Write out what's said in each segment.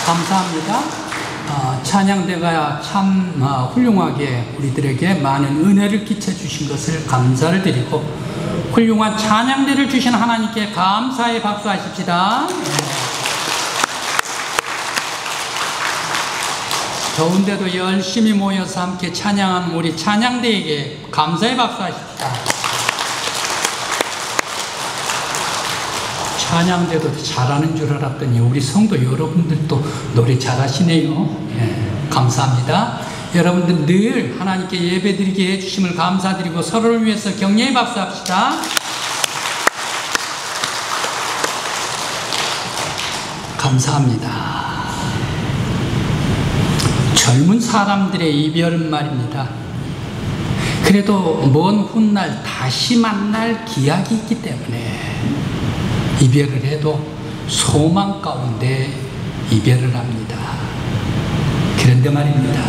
감사합니다. 찬양대가 참 훌륭하게 우리들에게 많은 은혜를 끼쳐주신 것을 감사를 드리고 훌륭한 찬양대를 주신 하나님께 감사의 박수하십시다. 더운데도 열심히 모여서 함께 찬양하는 우리 찬양대에게 감사의 박수하십시다. 찬양대도 잘하는 줄 알았더니 우리 성도 여러분들도 노래 잘하시네요. 감사합니다. 여러분들 늘 하나님께 예배드리게 해주심을 감사드리고 서로를 위해서 격려의 박수합시다. 감사합니다. 젊은 사람들의 이별은 말입니다. 그래도 먼 훗날 다시 만날 기약이 있기 때문에 이별을 해도 소망 가운데 이별을 합니다. 그런데 말입니다.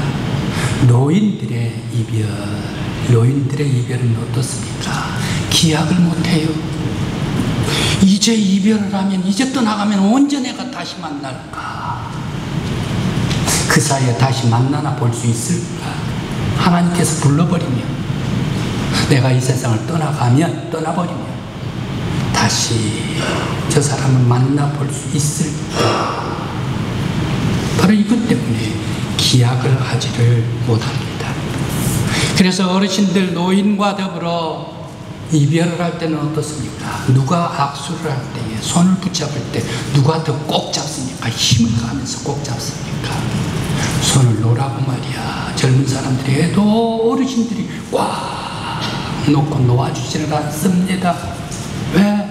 노인들의 이별은 어떻습니까? 기약을 못해요. 이제 이별을 하면, 이제 떠나가면 언제 내가 다시 만날까? 그 사이에 다시 만나나 볼 수 있을까? 하나님께서 불러버리면, 내가 이 세상을 떠나버리면 다시 저 사람을 만나볼 수 있을까? 바로 이것 때문에 기약을 하지를 못합니다. 그래서 어르신들, 노인과 더불어 이별을 할 때는 어떻습니까? 누가 악수를 할 때에 손을 붙잡을 때 누가 더 꼭 잡습니까? 힘을 가하면서 꼭 잡습니까? 손을 놓으라고 말이야. 젊은 사람들이 해도 어르신들이 꽉 놓고 놓아주지를 않습니다. 왜?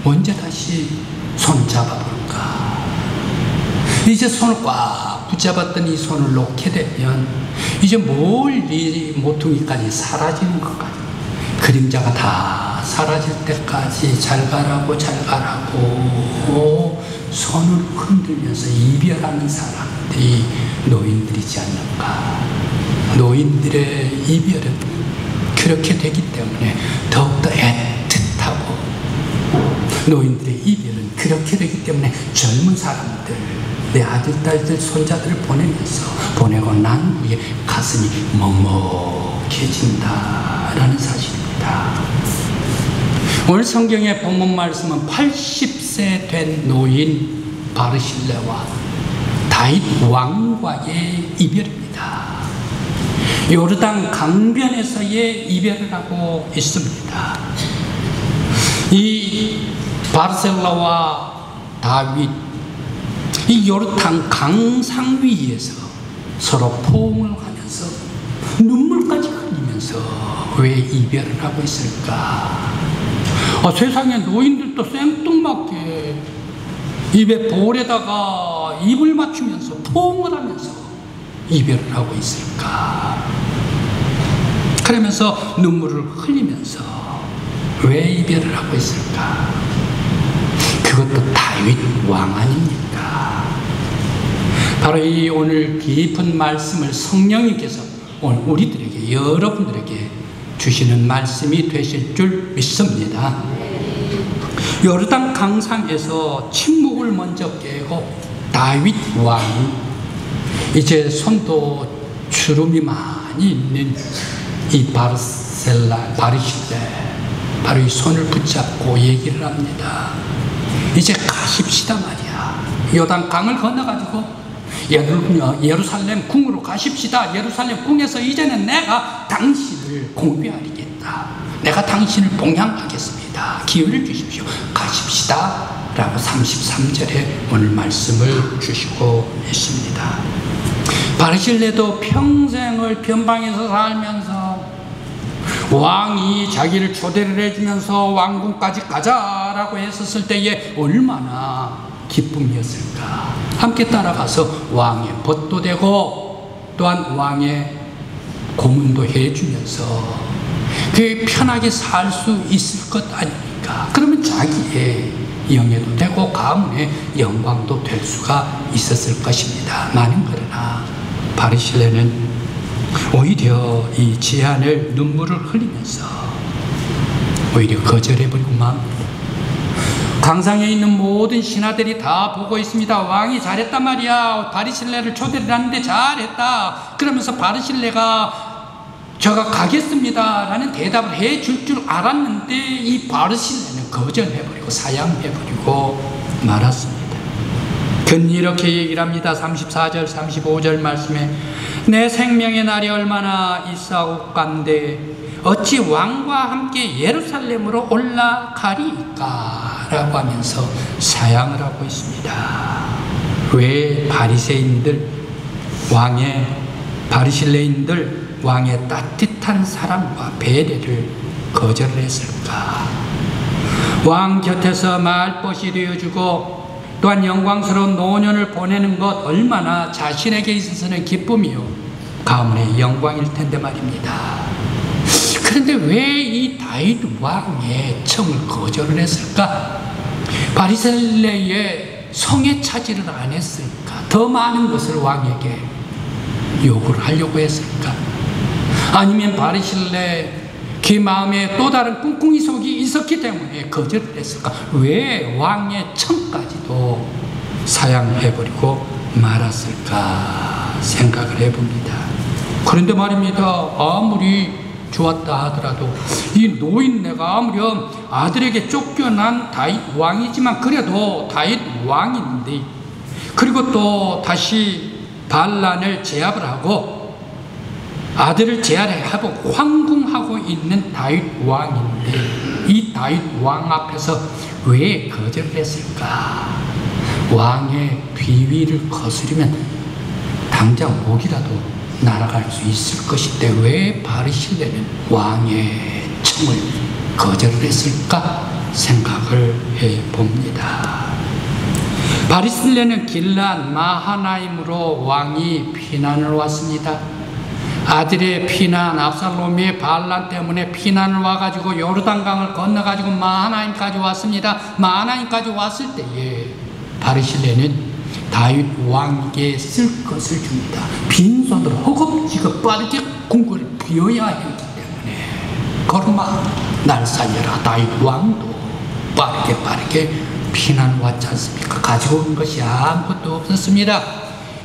언제 다시 손을 잡아볼까? 이제 손을 꽉 붙잡았던 이 손을 놓게 되면 이제 멀리 모퉁이까지 사라지는 것까지, 그림자가 다 사라질 때까지 잘 가라고 손을 흔들면서 이별하는 사람들이 노인들이지 않는가. 노인들의 이별은 그렇게 되기 때문에 더욱더 애틋하고, 노인들의 이별은 그렇게 되기 때문에 젊은 사람들, 내 아들, 딸들, 손자들을 보내고 난 후에 가슴이 먹먹해진다라는 사실입니다. 오늘 성경의 본문 말씀은 80세 된 노인 바르실레와 다윗 왕과의 이별입니다. 요르단 강변에서의 이별을 하고 있습니다. 이 바르셀라와 다윗, 이 요르단 강상 위에서 서로 포옹을 하면서 눈물까지 흘리면서 왜 이별을 하고 있을까? 세상에 노인들도 생뚱맞게 입에 볼에다가 입을 맞추면서 포옹을 하면서 이별을 하고 있을까? 그러면서 눈물을 흘리면서 왜 이별을 하고 있을까? 그것도 다윗 왕 아닙니까? 바로 이 오늘 깊은 말씀을 성령님께서 오늘 우리들에게, 여러분들에게 주시는 말씀이 되실 줄 믿습니다. 요르단 강상에서 침묵을 먼저 깨고 다윗 왕이 이제 손도 주름이 많이 있는 이 바르실레, 바로 이 손을 붙잡고 얘기를 합니다. 이제 가십시다 말이야. 요단 강을 건너가지고 예루살렘 궁으로 가십시다. 예루살렘 궁에서 이제는 내가 당신을 공배하리겠다. 내가 당신을 봉양하겠습니다. 기회를 주십시오. 가십시다 라고 33절에 오늘 말씀을 주시고 있습니다. 바르실레도 평생을 변방에서 살면서 왕이 자기를 초대를 해주면서 왕궁까지 가자라고 했었을 때에 얼마나 기쁨이었을까. 함께 따라가서 왕의 벗도 되고 또한 왕의 고문도 해주면서 그 편하게 살 수 있을 것 아닙니까? 그러면 자기의 영예도 되고 가문의 영광도 될 수가 있었을 것입니다. 많은 그러나 바르실레는 오히려 이 제안을 눈물을 흘리면서 오히려 거절해버리고 막 강상에 있는 모든 신하들이 다 보고 있습니다. 왕이 잘했단 말이야. 바리실레를 초대를 하는데 잘했다. 그러면서 바르실레가 제가 가겠습니다 라는 대답을 해줄 줄 알았는데 이 바르실레는 거절해버리고 사양해버리고 말았습니다. 그는 이렇게 얘기를 합니다. 34절 35절 말씀에 내 생명의 날이 얼마나 있사옵간데 어찌 왕과 함께 예루살렘으로 올라가리까 라고 하면서 사양을 하고 있습니다. 왜 바리새인들 왕의 바리실레인들 왕의 따뜻한 사랑과 배려를 거절을 했을까? 왕 곁에서 말벗이 되어주고 또한 영광스러운 노년을 보내는 것 얼마나 자신에게 있어서는 기쁨이요 가문의 영광일 텐데 말입니다. 그런데 왜 이 다윗 왕의 청을 거절을 했을까? 바리실레의 성에 차지를 안 했을까? 더 많은 것을 왕에게 요구를 하려고 했을까? 아니면 바리실레 그 마음에 또 다른 꿍꿍이 속이 있었기 때문에 거절을 했을까? 왜 왕의 청까지도 사양해버리고 말았을까 생각을 해봅니다. 그런데 말입니다. 아무리 좋았다 하더라도 이 노인네가 아무리 아들에게 쫓겨난 다윗 왕이지만 그래도 다윗 왕인데 그리고 또 다시 반란을 제압을 하고 아들을 제압하고 황궁하고 있는 다윗 왕인데 이 다윗 왕 앞에서 왜 거절을 했을까? 왕의 비위를 거스르면 당장 목이라도 날아갈 수 있을 것인데 왜 바리실레는 왕의 청을 거절을 했을까 생각을 해봅니다. 바리실레는 길앗 마하나임으로 왕이 피난을 왔습니다. 아들의 피난, 압살롬의 반란 때문에 피난을 와가지고 요르단강을 건너가지고 마하나임까지 왔습니다. 마하나임까지 왔을 때에 바리실레는 다윗 왕에게 쓸 것을 줍니다. 빈손으로 허겁지겁 빠르게 궁궐을 비워야 했기 때문에 걸음아 날 살려라. 다윗 왕도 빠르게 피난 왔지 않습니까? 가지고 온 것이 아무것도 없었습니다.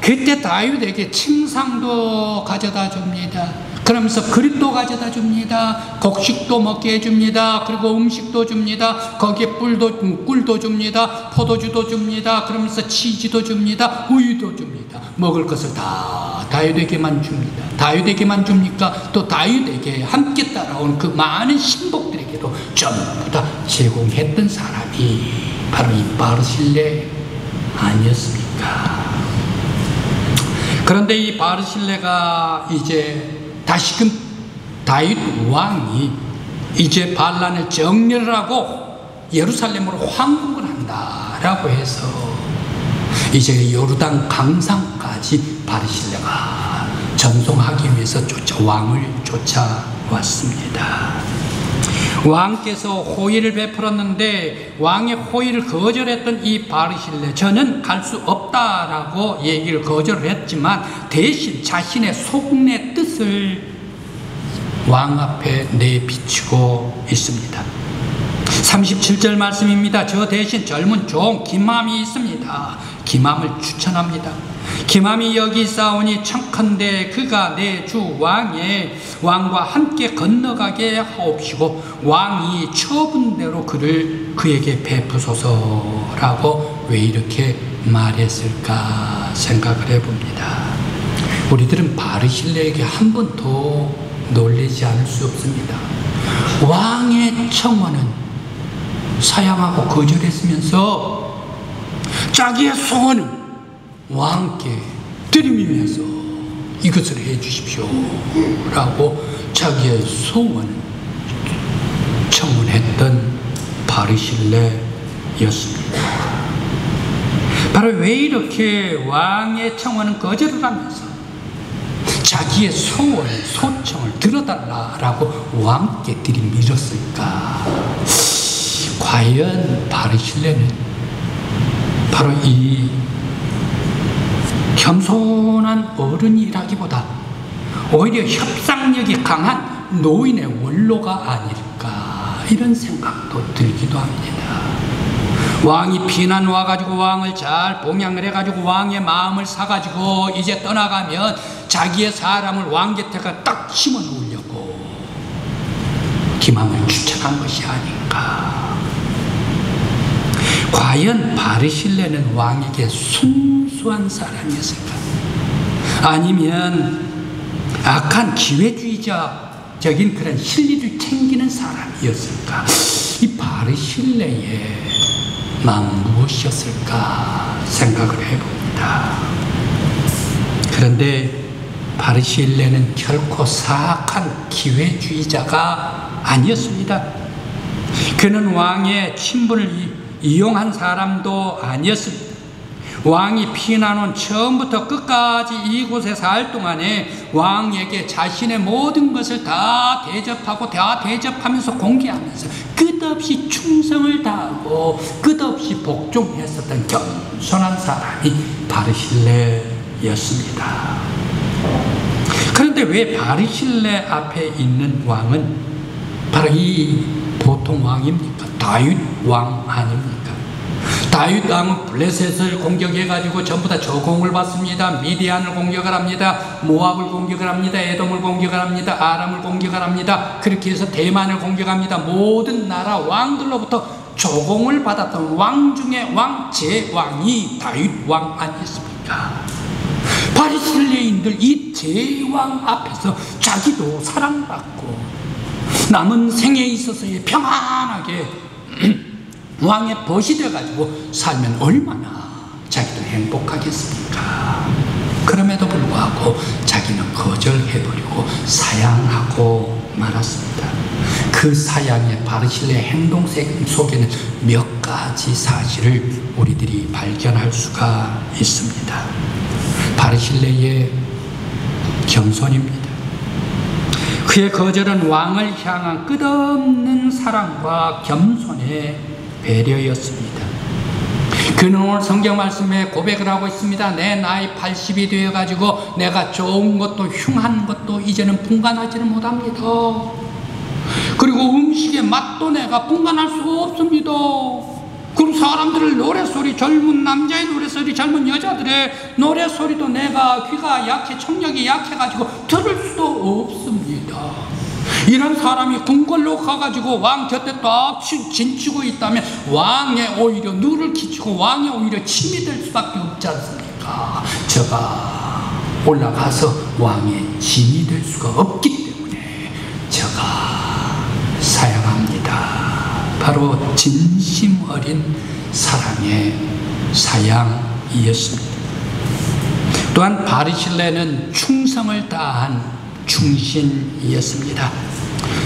그때 다윗에게 침상도 가져다 줍니다. 그러면서 그릇도 가져다 줍니다. 곡식도 먹게 해줍니다. 그리고 음식도 줍니다. 거기에 꿀도 줍니다. 포도주도 줍니다. 그러면서 치즈도 줍니다. 우유도 줍니다. 먹을 것을 다 다윗에게만 줍니다. 다윗에게만 줍니까? 또 다윗에게 함께 따라온 그 많은 신복들에게도 전부 다 제공했던 사람이 바로 이 바르실레 아니었습니까? 그런데 이 바르실레가 이제 다시금 다윗 왕이 이제 반란을 정렬을 하고 예루살렘으로 황궁을 한다라고 해서 이제 요르단 강상까지 바르실레가 전송하기 위해서 왕을 쫓아왔습니다. 왕께서 호의를 베풀었는데 왕의 호의를 거절했던 이 바르실레, 저는 갈 수 없다라고 얘기를 거절을 했지만 대신 자신의 속내 뜻을 왕 앞에 내비치고 있습니다. 37절 말씀입니다. 저 대신 젊은 종 김함이 있습니다. 김함을 추천합니다. 김함이 여기 있사오니 청컨대 그가 내 주 왕과 함께 건너가게 하옵시고 왕이 처분대로 그를 그에게 베푸소서라고 왜 이렇게 말했을까 생각을 해봅니다. 우리들은 바르실레에게 한 번도 놀라지 않을 수 없습니다. 왕의 청원은 사양하고 거절했으면서 자기의 소원은 왕께 들이밀면서 이것을 해 주십시오 라고 자기의 소원을 청원했던 바르실레였습니다. 바로 왜 이렇게 왕의 청원은 거절을 하면서 자기의 소원, 소청을 들어달라라고 왕께 들이밀었을까? 과연 바르실레는 바로 이 겸손한 어른이라기보다 오히려 협상력이 강한 노인의 원로가 아닐까 이런 생각도 들기도 합니다. 왕이 피난 와가지고 왕을 잘 봉양을 해가지고 왕의 마음을 사가지고 이제 떠나가면 자기의 사람을 왕 곁에가 딱 심어 놓으려고 기맘을 추천한 것이 아닌가. 과연 바르실레는 왕에게 순수한 사람이었을까? 아니면 악한 기회주의자적인 그런 실리를 챙기는 사람이었을까? 이 바르실레의 마음 무엇이었을까 생각을 해봅니다. 그런데 바르실레는 결코 사악한 기회주의자가 아니었습니다. 그는 왕의 친분을 이용한 사람도 아니었습니다. 왕이 피난 온 처음부터 끝까지 이곳에 살 동안에 왕에게 자신의 모든 것을 다 대접하면서 공개하면서 끝없이 충성을 다하고 끝없이 복종했었던 겸손한 사람이 바르실레였습니다. 그런데 왜 바르실레 앞에 있는 왕은 바로 이 보통 왕입니까? 다윗 왕 아닙니까? 다윗 왕은 블레셋을 공격해가지고 전부 다 저공을 받습니다. 미디안을 공격을 합니다. 모압을 공격을 합니다. 에돔을 공격을 합니다. 아람을 공격을 합니다. 그렇게 해서 대만을 공격합니다. 모든 나라 왕들로부터 조공을 받았던 왕 중에 왕 제왕이 다윗 왕 아니었습니까? 바리실레인들 이 제왕 앞에서 자기도 사랑받고 남은 생에 있어서의 평안하게 왕의 벗이 되어가지고 살면 얼마나 자기도 행복하겠습니까? 그럼에도 불구하고 자기는 거절해버리고 사양하고 말았습니다. 그 사양의 바르실레 행동 속에는 몇 가지 사실을 우리들이 발견할 수가 있습니다. 바르실레의 겸손입니다. 그의 거절은 왕을 향한 끝없는 사랑과 겸손의 배려였습니다. 그는 오늘 성경 말씀에 고백을 하고 있습니다. 내 나이 80이 되어가지고 내가 좋은 것도 흉한 것도 이제는 분간하지는 못합니다. 그리고 음식의 맛도 내가 분간할 수 없습니다. 그리고 사람들의 노래소리, 젊은 남자의 노래소리, 젊은 여자들의 노래소리도 내가 귀가 약해, 청력이 약해가지고 들을 수도 없습니다. 이런 사람이 궁궐로 가가지고 왕 곁에 딱 진치고 있다면 왕에 오히려 누를 끼치고 왕에 오히려 침이 될 수밖에 없지 않습니까? 제가 올라가서 왕의 짐이 될 수가 없기 때문에 제가 사양합니다. 바로 진심 어린 사랑의 사양이었습니다. 또한 바르실레는 충성을 다한 충신이었습니다.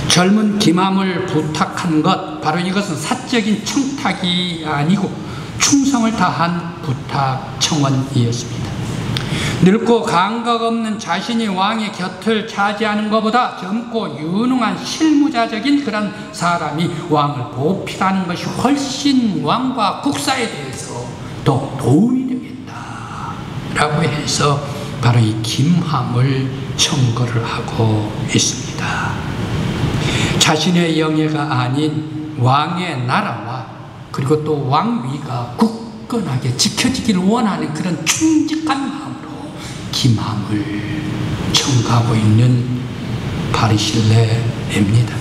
젊은 기맘을 부탁한 것, 바로 이것은 사적인 청탁이 아니고 충성을 다한 부탁 청원이었습니다. 늙고 감각 없는 자신이 왕의 곁을 차지하는 것보다 젊고 유능한 실무자적인 그런 사람이 왕을 보필하는 것이 훨씬 왕과 국사에 대해서 더 도움이 되겠다라고 해서 바로 이 김함을 청구를 하고 있습니다. 자신의 영예가 아닌 왕의 나라와 그리고 또 왕위가 굳건하게 지켜지기를 원하는 그런 충직한 마음으로 김함을 청구하고 있는 바르실레입니다.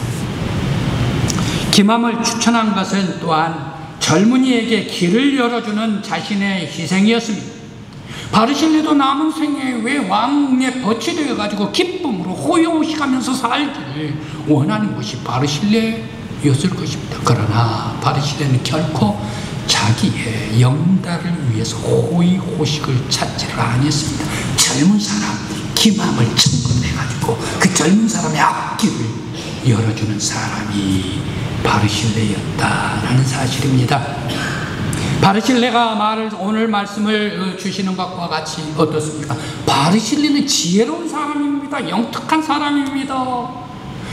김함을 추천한 것은 또한 젊은이에게 길을 열어주는 자신의 희생이었습니다. 바르실레도 남은 생에 왜 왕의 벗이 되어가지고 기쁨으로 호요시가면서 살기를 원하는 것이 바르실레였을 것입니다. 그러나 바르실레는 결코 자기의 영달을 위해서 호의호식을 찾지를 아니했습니다. 젊은 사람 기맘을 청구해가지고 그 젊은 사람의 앞길을 열어주는 사람이 바르실레였다라는 사실입니다. 바르실레가 오늘 말씀을 주시는 것과 같이 어떻습니까? 바르실레는 지혜로운 사람입니다. 영특한 사람입니다.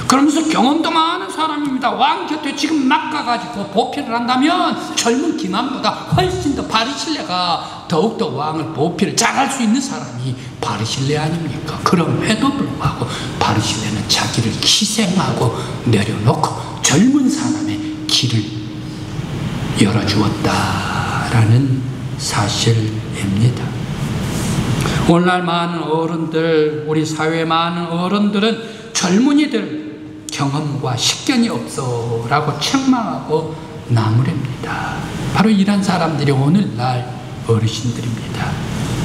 그러면서 경험도 많은 사람입니다. 왕 곁에 지금 막 가가지고 보필을 한다면 젊은 기맘보다 훨씬 더 바르실레가 더욱더 왕을 보필을 잘할 수 있는 사람이 바르실레 아닙니까? 그럼에도 불구하고 바르실레는 자기를 희생하고 내려놓고 젊은 사람의 길을 열어주는 사람이 바르실레였다라는 사실입니다. 바르실레가 말을 오늘 말씀을 주시는 것과 같이 어떻습니까? 바르실레는 지혜로운 사람입니다. 영특한 사람입니다. 그러면서 경험도 많은 사람입니다. 왕 곁에 지금 막 가가지고 보필을 한다면 젊은 기맘보다 훨씬 더 바르실레가 더욱더 왕을 보필을 잘할 수 있는 사람이 바르실레 아닙니까? 그럼에도 불구하고 바르실레는 자기를 희생하고 내려놓고 젊은 사람의 길을 열어주었다라는 사실입니다. 오늘날 많은 어른들, 우리 사회 많은 어른들은 젊은이들 경험과 식견이 없어 라고 책망하고 나무랍니다. 바로 이런 사람들이 오늘날 어르신들입니다.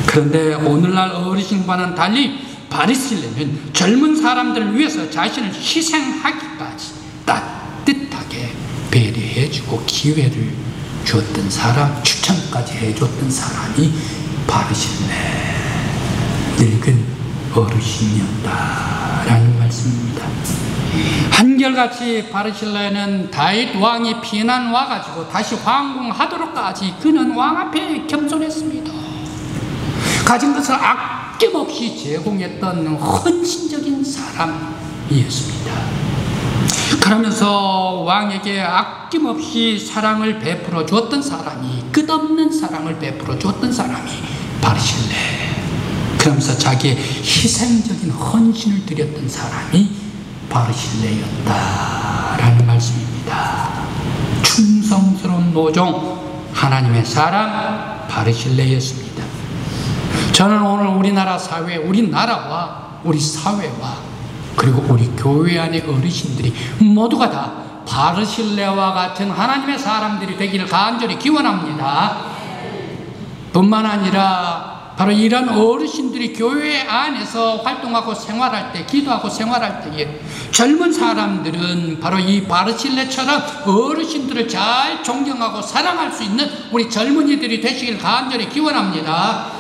그런데 오늘날 어르신과는 달리 바리새인은 젊은 사람들을 위해서 자신을 희생하기까지 따뜻하게 배려해주고 기회를 주었던 사람, 추천까지 해줬던 사람이 바리새인 늙은 어르신이었다라는 말씀입니다. 한결같이 바리새인은 다윗 왕이 피난 와가지고 다시 황궁하도록까지 그는 왕 앞에 겸손했습니다. 가진 것을 아낌없이 제공했던 헌신적인 사람이었습니다. 그러면서 왕에게 아낌없이 사랑을 베풀어 주었던 사람이, 끝없는 사랑을 베풀어 주었던 사람이 바리새인. 그러면서 자기의 희생적인 헌신을 드렸던 사람이 바리새인이었다라는 말씀입니다. 충성스러운 노종, 하나님의 사람 바리새인이었습니다. 저는 오늘 우리나라 사회, 우리나라와 우리 사회와 그리고 우리 교회 안의 어르신들이 모두가 다 바리새인과 같은 하나님의 사람들이 되기를 간절히 기원합니다. 뿐만 아니라 바로 이런 어르신들이 교회 안에서 활동하고 생활할 때, 기도하고 생활할 때에 젊은 사람들은 바로 이 바리새인처럼 어르신들을 잘 존경하고 사랑할 수 있는 우리 젊은이들이 되시길 간절히 기원합니다.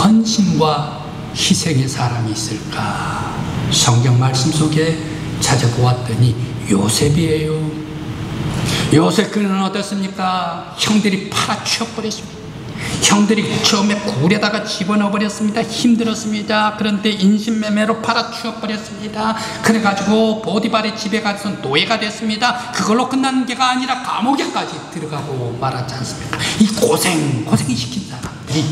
헌신과 희생의 사람이 있을까? 성경 말씀 속에 찾아보았더니 요셉이에요. 요셉 그는 어떻습니까? 형들이 팔아치워버렸습니다. 형들이 처음에 굴에다가 집어넣어버렸습니다. 힘들었습니다. 그런데 인신매매로 팔아치워버렸습니다. 그래가지고 보디발의 집에 가서 노예가 됐습니다. 그걸로 끝난 게가 아니라 감옥에까지 들어가고 말았지 않습니까? 이 고생이 시킨 사람들이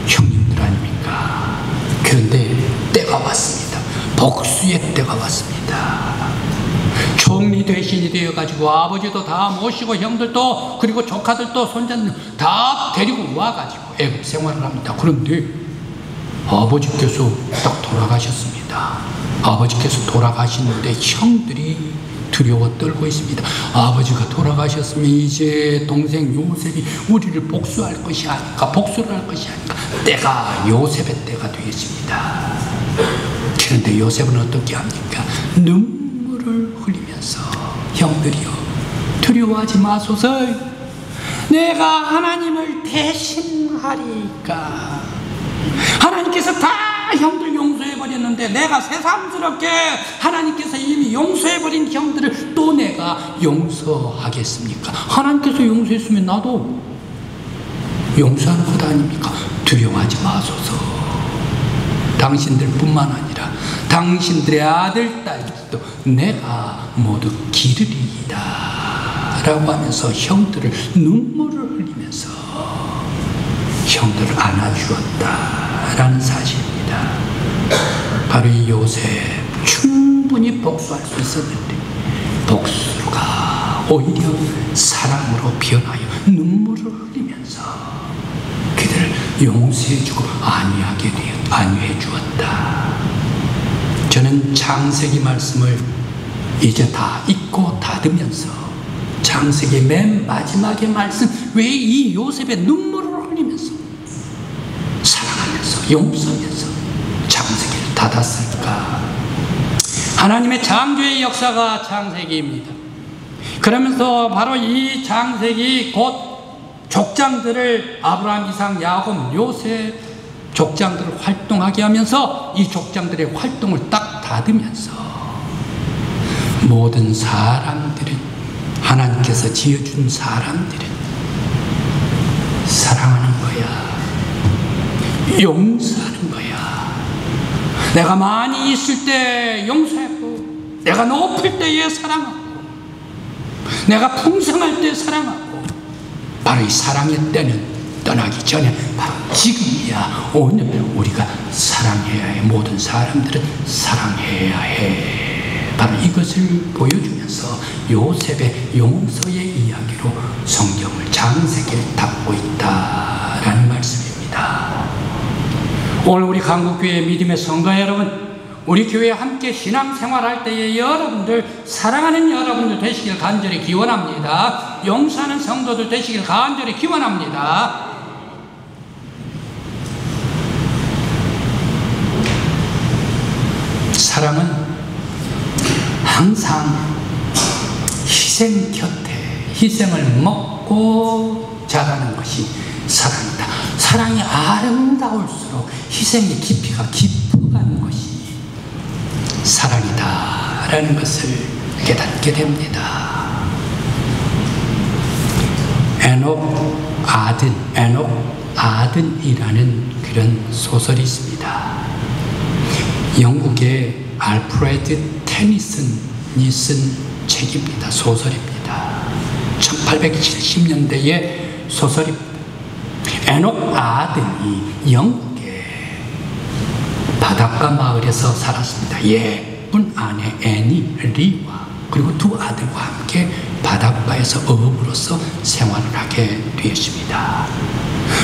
형님들 아닙니까? 그런데 때가 왔습니다. 복수의 때가 왔습니다. 총리 대신이 되어가지고 아버지도 다 모시고 형들도 그리고 조카들도 손자들 다 데리고 와가지고 애국 생활을 합니다. 그런데 아버지께서 딱 돌아가셨습니다. 아버지께서 돌아가시는데 형들이 두려워 떨고 있습니다. 아버지가 돌아가셨으면 이제 동생 요셉이 우리를 복수할 것이 아닐까, 복수를 할 것이 아닐까. 때가 요셉의 때가 되겠습니다. 그런데 요셉은 어떻게 합니까? 눈물을 흘리면서 형들이여 두려워하지 마소서, 내가 하나님을 대신하리까. 하나님께서 다 형들 용서해버렸는데 내가 새삼스럽게 하나님께서 이미 용서해버린 형들을 또 내가 용서하겠습니까? 하나님께서 용서했으면 나도 용서하는 것 아닙니까? 두려워하지 마소서. 당신들 뿐만 아니라 당신들의 아들, 딸들도 내가 모두 기르리이다 라고 하면서 형들을 눈물을 흘리면서 형들을 안아주었다라는 사실입니다. 바로 이 요셉 충분히 복수할 수 있었는데 복수가 오히려 사랑으로 변하여 눈물을 흘리면서 그들을 용서해주고 안위해 주었다. 저는 창세기 말씀을 이제 다 읽고 닫으면서 창세기 맨 마지막의 말씀, 왜 이 요셉의 눈물을 흘리면서 사랑하면서 용서하면서 창세기를 닫았을까? 하나님의 창조의 역사가 창세기입니다. 그러면서 바로 이 창세기 곧 족장들을 아브라함, 이삭, 야곱, 요셉 족장들을 활동하게 하면서 이 족장들의 활동을 딱 닫으면서 모든 사람들은, 하나님께서 지어준 사람들은 사랑하는 거야, 용서하는 거야. 내가 많이 있을 때 용서하고, 내가 높을 때에 사랑하고, 내가 풍성할 때 사랑하고, 바로 이 사랑의 때는 떠나기 전에 바로 지금이야. 오늘 우리가 사랑해야 해. 모든 사람들은 사랑해야 해. 바로 이것을 보여주면서 요셉의 용서의 이야기로 성경을 장세기를 닫고 있다라는 말씀입니다. 오늘 우리 강국교회 믿음의 성도 여러분, 우리 교회에 함께 신앙생활할 때에 여러분들, 사랑하는 여러분들 되시길 간절히 기원합니다. 용서하는 성도들 되시길 간절히 기원합니다. 사랑은 항상 희생 곁에 희생을 먹고 자라는 것이 사랑이다. 사랑이 아름다울수록 희생의 깊이가 깊어가는 것이 사랑이다라는 것을 깨닫게 됩니다. 에녹 아든이라는 그런 소설이 있습니다. 영국의 알프레드 테니슨이 쓴 책입니다. 소설입니다. 1870년대의 소설입니다. 에녹 아든이 영국의 바닷가 마을에서 살았습니다. 예쁜 아내 애니 리와 그리고 두 아들과 함께 바닷가에서 어부로서 생활을 하게 되었습니다.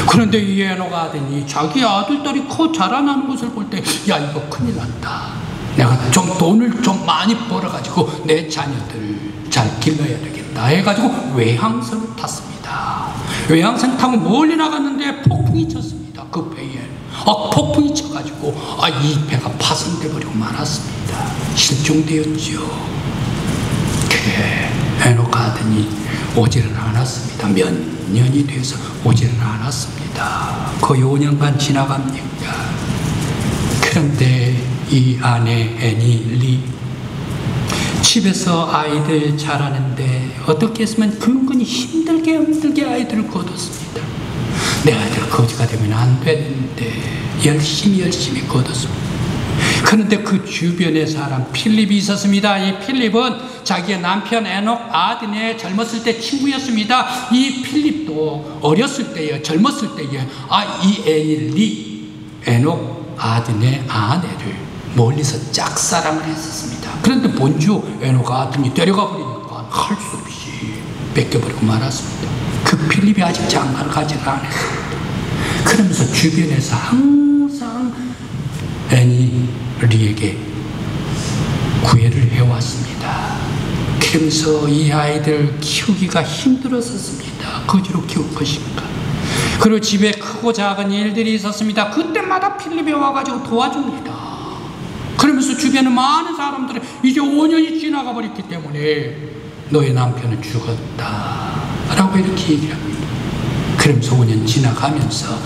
그런데 이 에녹 아든이 자기 아들딸이 커 자라나는 것을 볼 때, 야, 이거 큰일 났다. 내가 좀 돈을 좀 많이 벌어가지고 내 자녀들을 잘 길러야 되겠다 해가지고 외항선을 탔습니다. 외항선 타고 멀리 나갔는데 폭풍이 쳤습니다. 그 배에 폭풍이 쳐가지고 이 배가 파손돼 버리고 말았습니다. 실종되었죠. 그래, 에녹 아든이 오지를 않았습니다. 몇 년이 돼서 오지를 않았습니다. 거의 5년간 지나갑니까? 그런데 이 아내 애니 리, 집에서 아이들 자라는데 어떻게 했으면 근근히 힘들게 아이들을 거뒀습니다. 내 아이들 거지가 되면 안 되는데 열심히 거뒀습니다. 그런데 그 주변에 사람 필립이 있었습니다. 이 필립은 자기의 남편 에녹 아든의 젊었을 때 친구였습니다. 이 필립도 어렸을 때에, 젊었을 때에 이 애니 에녹 아든의 아내를 멀리서 짝사랑을 했었습니다. 그런데 본주 에녹 아든이 데려가 버리니까 할 수 없이 뺏겨버리고 말았습니다. 그 필립이 아직 장가를 가지를 않았습니다. 그러면서 주변에서 항상 애니 리에게 구애를 해왔습니다. 그러면서 이 아이들 키우기가 힘들었었습니다. 거지로 키울 것인가. 그리고 집에 크고 작은 일들이 있었습니다. 그때마다 필립이 와가지고 도와줍니다. 그러면서 주변에 많은 사람들이 이제 5년이 지나가 버렸기 때문에 너의 남편은 죽었다 라고 이렇게 얘기를 합니다. 그러면서 5년 지나가면서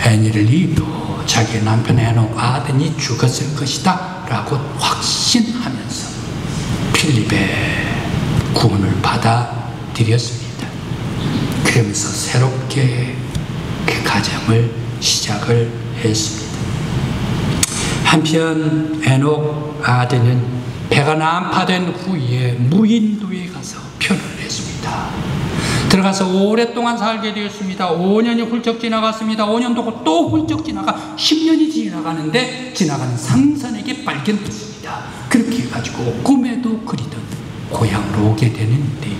애니리도 자기의 남편 에녹 아든이 죽었을 것이다 라고 확신하면서 필립의 구원을 받아들였습니다. 그러면서 새롭게 그 가정을 시작을 했습니다. 한편 에녹 아든은 배가 난파된 후에 무인도에 가서 표현을 했습니다. 들어가서 오랫동안 살게 되었습니다. 5년이 훌쩍 지나갔습니다. 5년도 또 훌쩍 지나가 10년이 지나가는데 지나가는 상선에게 발견됐습니다. 그렇게 해가지고 꿈에도 그리던 고향으로 오게 되는데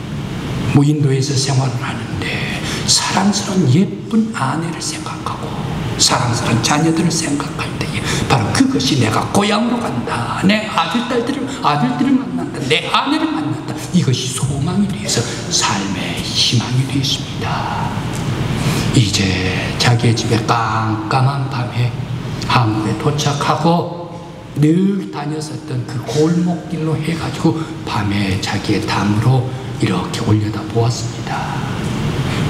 무인도에서 생활을 하는데 사랑스러운 예쁜 아내를 생각하고 사랑스러운 자녀들을 생각할 때에 바로 그것이 내가 고향으로 간다, 내 아들들을 만난다, 내 아내를 만난다, 이것이 소망이 되어서 삶의 희망이 되었습니다. 이제 자기의 집에 깜깜한 밤에 한국에 도착하고 늘 다녔었던 그 골목길로 해가지고 밤에 자기의 담으로 이렇게 올려다 보았습니다.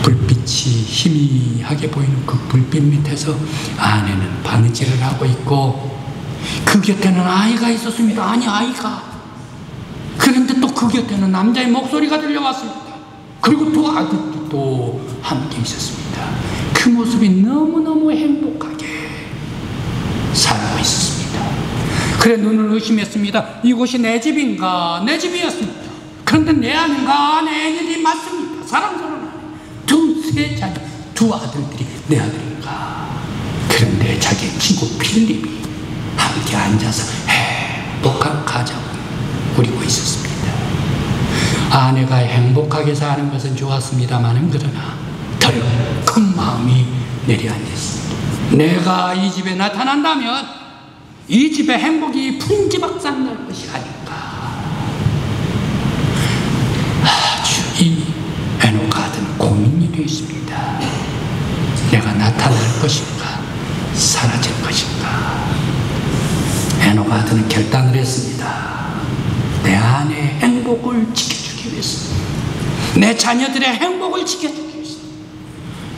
불빛이 희미하게 보이는 그 불빛 밑에서 아내는 바느질을 하고 있고 그 곁에는 아이가 있었습니다. 아니, 아이가. 그런데 또 그 곁에는 남자의 목소리가 들려왔습니다. 그리고 두 아들도 또 함께 있었습니다. 그 모습이 너무너무 행복하게 살고 있었습니다. 그래 눈을 의심했습니다. 이곳이 내 집인가? 내 집이었습니다. 그런데 내 아내가 내 애들이 맞습니다. 사랑스러운 아내. 두세 자녀, 두 아들들이 내 아들인가? 그런데 자기 친구 필립이 함께 앉아서 행복한 가정을 꾸리고 있었습니다. 아내가 행복하게 사는 것은 좋았습니다만 그러나 덜 큰 마음이 내려앉았습니다. 내가 이 집에 나타난다면 이 집의 행복이 풍지박산 날 것이 아닌가. 아주 이 에녹아드는 고민이 되었습니다. 내가 나타날 것인가 사라질 것인가. 에녹아드는 결단을 했습니다. 내 아내의 행복을 지켜주기 위해서, 내 자녀들의 행복을 지켜주기 위해서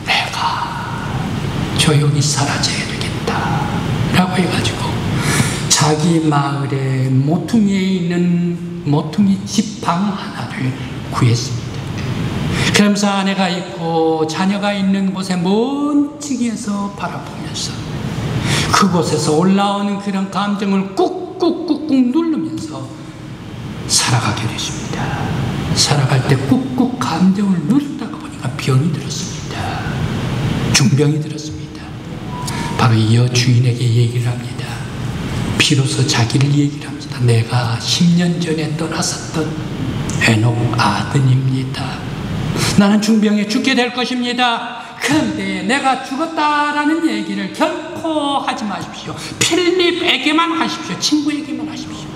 내가 조용히 사라져야 되겠다 라고 해가지고 자기 마을의 모퉁이에 있는 모퉁이 집방 하나를 구했습니다. 그러면서 아내가 있고 자녀가 있는 곳에 먼지에서 바라보면서 그곳에서 올라오는 그런 감정을 꾹꾹꾹꾹 누르면서 살아가게 되십니다. 살아갈 때 꾹꾹 감정을 누르다가 보니까 병이 들었습니다. 중병이 들었습니다. 바로 이 여주인에게 얘기를 합니다. 비로소 자기를 얘기를 합니다. 내가 10년 전에 떠났었던 에녹 아들입니다. 나는 중병에 죽게 될 것입니다. 그런데 내가 죽었다라는 얘기를 결코 하지 마십시오. 필립에게만 하십시오. 친구에게만 하십시오.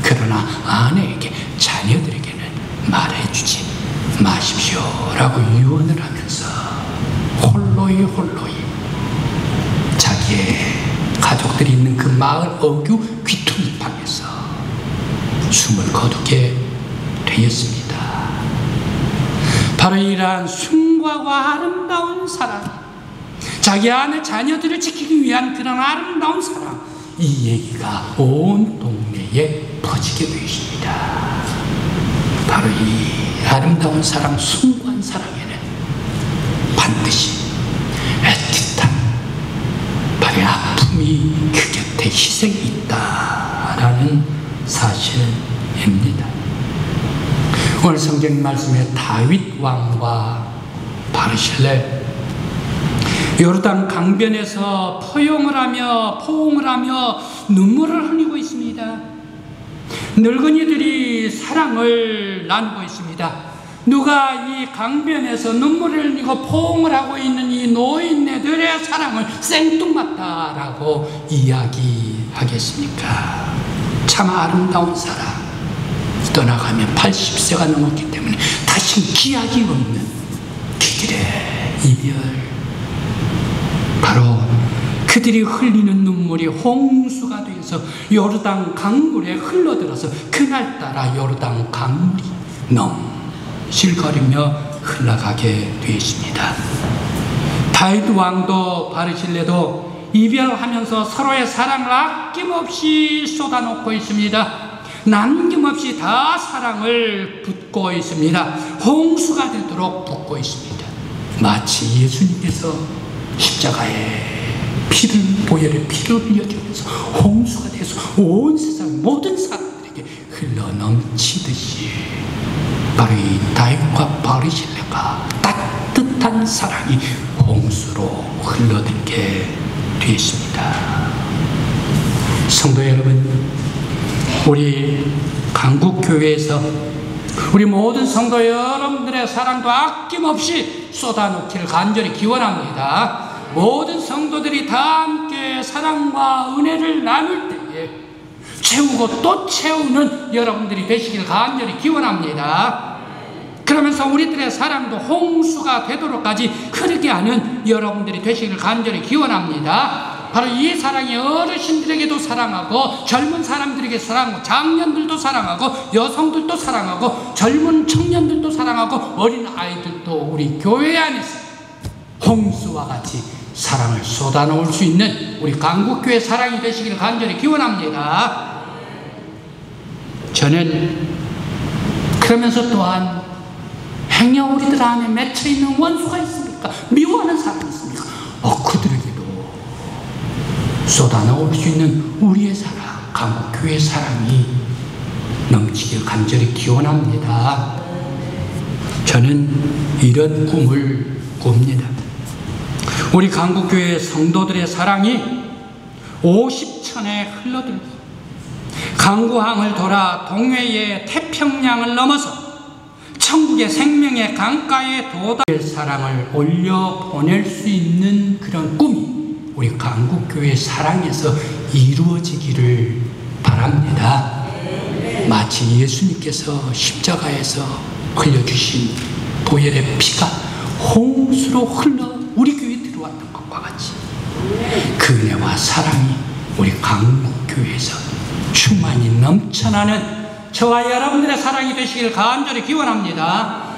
그러나 아내에게, 자녀들에게는 말해주지 마십시오 라고 유언을 하면서 홀로이 자기의 가족들이 있는 그 마을 어귀 귀퉁이방에서 숨을 거두게 되었습니다. 바로 이러한 숭고하고 아름다운 사랑, 자기 아내 자녀들을 지키기 위한 그런 아름다운 사랑, 이 얘기가 온 동네에 퍼지게 되십니다. 바로 이 아름다운 사랑, 숭고한 사랑에는 반드시 애틋한 발의 아픔이 그 곁에 희생이 있다라는 사실입니다. 오늘 성경 말씀에 다윗 왕과 바르실레 요르단 강변에서 포용을 하며 눈물을 흘리고 있습니다. 늙은이들이 사랑을 나누고 있습니다. 누가 이 강변에서 눈물을 흘리고 포옹을 하고 있는 이 노인네들의 사랑을 생뚱맞다라고 이야기하겠습니까? 참 아름다운 사랑. 떠나가면 80세가 넘었기 때문에 다시 기약이 없는 그 길의 이별. 바로 그들이 흘리는 눈물이 홍수가 되어서 요르단 강물에 흘러들어서 그날따라 요르단 강물이 넘실거리며 흘러가게 되었습니다. 다윗 왕도 바르실레도 이별하면서 서로의 사랑을 아낌없이 쏟아놓고 있습니다. 남김없이 다 사랑을 붓고 있습니다. 홍수가 되도록 붓고 있습니다. 마치 예수님께서 십자가에 보혈의 피를 흘려주면서 홍수가 돼서 온 세상 모든 사람들에게 흘러넘치듯이 바로 이 다윗과 바르실레가 따뜻한 사랑이 홍수로 흘러들게 되었습니다. 성도 여러분, 우리 강국교회에서 우리 모든 성도 여러분들의 사랑도 아낌없이 쏟아놓기를 간절히 기원합니다. 모든 성도들이 다 함께 사랑과 은혜를 나눌 때에 채우고 또 채우는 여러분들이 되시길 간절히 기원합니다. 그러면서 우리들의 사랑도 홍수가 되도록까지 흐르게 하는 여러분들이 되시길 간절히 기원합니다. 바로 이 사랑이 어르신들에게도 사랑하고 젊은 사람들에게 사랑하고 장년들도 사랑하고 여성들도 사랑하고 젊은 청년들도 사랑하고 어린 아이들도 우리 교회 안에서 홍수와 같이 사랑을 쏟아놓을 수 있는 우리 강국교회 사랑이 되시길 간절히 기원합니다. 저는 그러면서 또한 행여 우리들 안에 맺혀있는 원수가 있습니까? 미워하는 사람이 있습니까? 그들에게도 쏟아놓을 수 있는 우리의 사랑, 강국교회 사랑이 넘치길 간절히 기원합니다. 저는 이런 꿈을 꿉니다. 우리 강국교회 성도들의 사랑이 50천에 흘러들고 강구항을 돌아 동해의 태평양을 넘어서 천국의 생명의 강가에 도달할 사랑을 올려 보낼 수 있는 그런 꿈이 우리 강국교회 사랑에서 이루어지기를 바랍니다. 마치 예수님께서 십자가에서 흘려주신 보혈의 피가 홍수로 흘러 우리 교회에 들어왔던 것과 같이 그 은혜와 사랑이 우리 강국교회에서 충만히 넘쳐나는 저와 여러분들의 사랑이 되시길 간절히 기원합니다.